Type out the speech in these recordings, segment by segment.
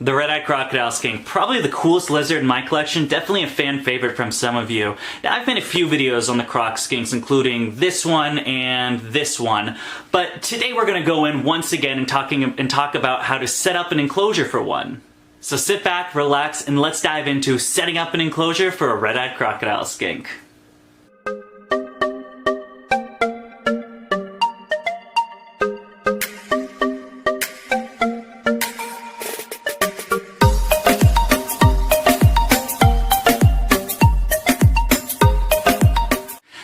The red-eyed crocodile skink, probably the coolest lizard in my collection, definitely a fan favorite from some of you. Now, I've made a few videos on the croc skinks, including this one and this one, but today we're going to go in once again and talk about how to set up an enclosure for one. So sit back, relax, and let's dive into setting up an enclosure for a red-eyed crocodile skink.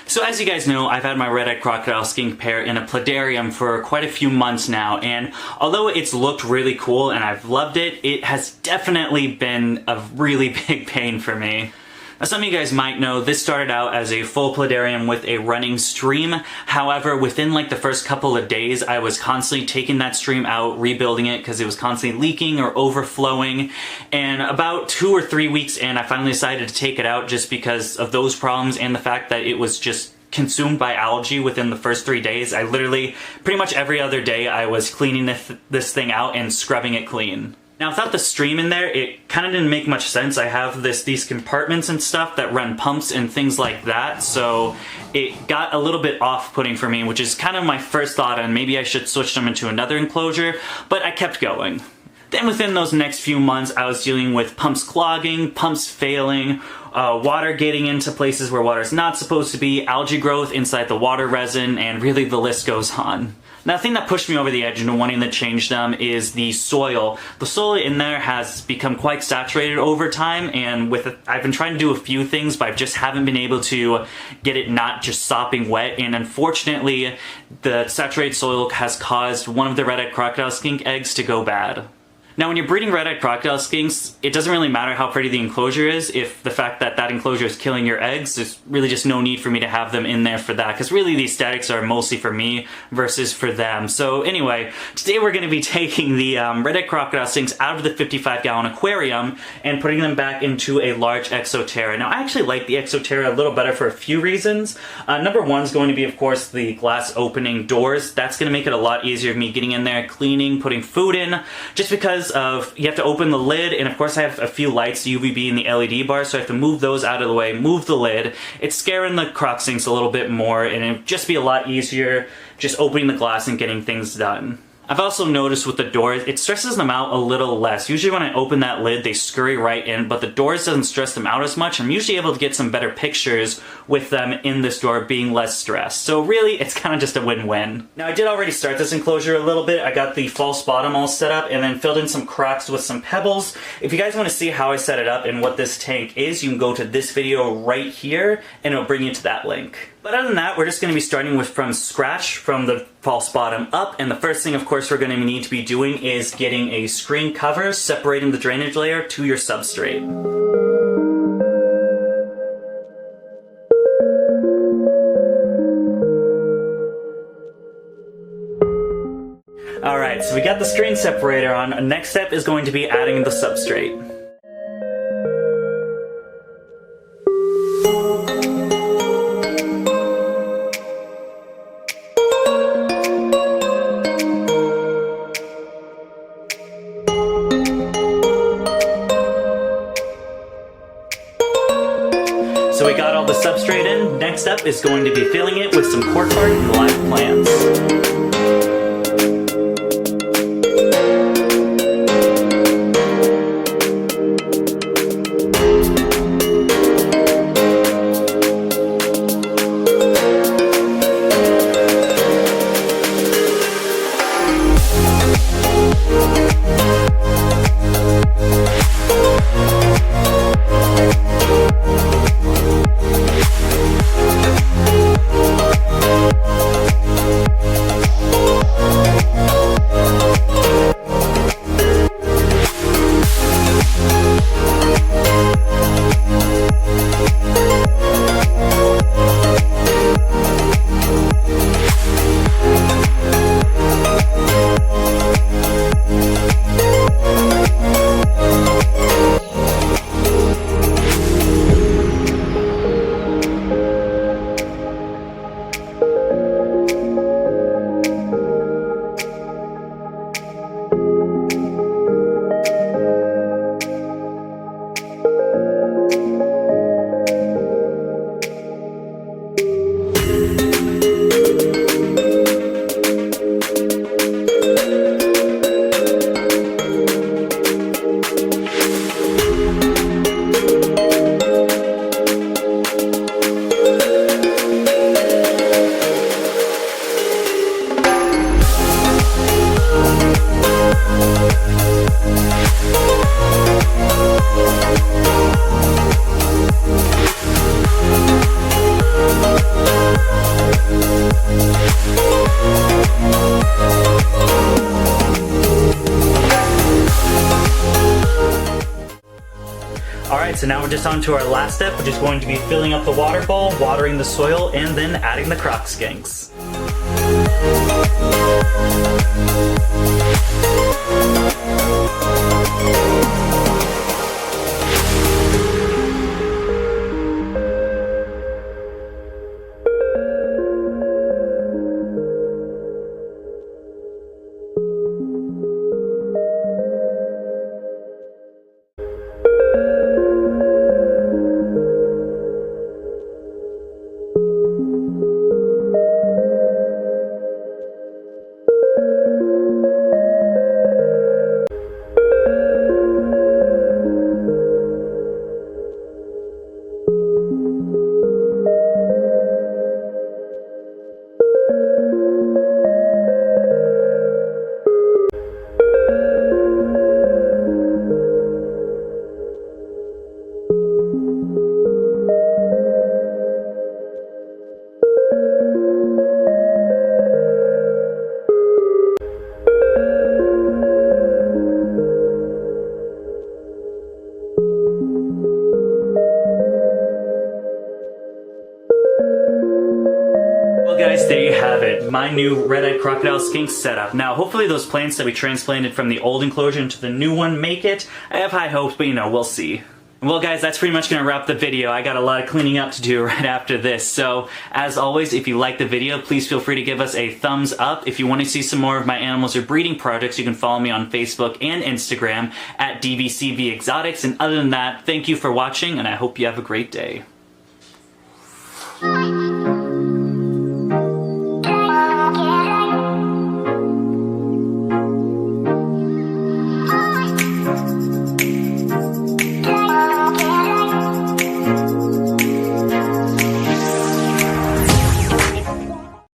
So as you guys know, I've had my red-eyed crocodile skink pair in a pladarium for quite a few months now, and although it's looked really cool and I've loved it, it has definitely been a really big pain for me. Now, some of you guys might know this started out as a full pladarium with a running stream. However, within like the first couple of days, I was constantly taking that stream out, rebuilding it because it was constantly leaking or overflowing. And about 2 or 3 weeks in, I finally decided to take it out just because of those problems and the fact that it was just consumed by algae within the first 3 days. I literally, pretty much every other day, I was cleaning this thing out and scrubbing it clean. Now, without the stream in there, it kind of didn't make much sense. I have these compartments and stuff that run pumps and things like that, so it got a little bit off-putting for me, which is kind of my first thought on maybe I should switch them into another enclosure, but I kept going. Then within those next few months, I was dealing with pumps clogging, pumps failing, water getting into places where water is not supposed to be, algae growth inside the water resin, and really the list goes on. Now, the thing that pushed me over the edge into wanting to change them is the soil. The soil in there has become quite saturated over time, and I've been trying to do a few things, but I just haven't been able to get it not just sopping wet, and unfortunately, the saturated soil has caused one of the red-eyed crocodile skink eggs to go bad. Now, when you're breeding red-eyed crocodile skinks, it doesn't really matter how pretty the enclosure is. If the fact that that enclosure is killing your eggs, there's really just no need for me to have them in there for that, because really the aesthetics are mostly for me versus for them. So anyway, today we're going to be taking the red-eyed crocodile skinks out of the 55-gallon aquarium and putting them back into a large Exoterra. Now, I actually like the Exoterra a little better for a few reasons. Number one is going to be, of course, the glass opening doors. That's going to make it a lot easier of me getting in there, cleaning, putting food in, just because of you have to open the lid, and of course I have a few lights, the UVB and the LED bar, so I have to move those out of the way, move the lid. It's scaring the croc skinks a little bit more, and it'd just be a lot easier just opening the glass and getting things done. I've also noticed with the doors, it stresses them out a little less. Usually when I open that lid, they scurry right in, but the doors doesn't stress them out as much. I'm usually able to get some better pictures with them in this door being less stressed. So really, it's kind of just a win-win. Now, I did already start this enclosure a little bit. I got the false bottom all set up and then filled in some crocs with some pebbles. If you guys want to see how I set it up and what this tank is, you can go to this video right here and it'll bring you to that link. But other than that, we're just going to be starting from scratch, from the false bottom up, and the first thing, of course, we're going to need to be doing is getting a screen cover separating the drainage layer to your substrate. Alright, so we got the screen separator on. Next step is going to be adding the substrate. So we got all the substrate in. Next up is going to be filling it with some cork bark and live plants. Alright, so now we're just on to our last step, which is going to be filling up the water bowl, watering the soil, and then adding the croc skinks. Well guys, there you have it, my new red-eyed crocodile skink setup. Now hopefully those plants that we transplanted from the old enclosure into the new one make it. I have high hopes, but you know, we'll see. Well guys, that's pretty much going to wrap the video. I got a lot of cleaning up to do right after this. So, as always, if you like the video, please feel free to give us a thumbs up. If you want to see some more of my animals or breeding projects, you can follow me on Facebook and Instagram at DBCB Exotics. And other than that, thank you for watching, and I hope you have a great day.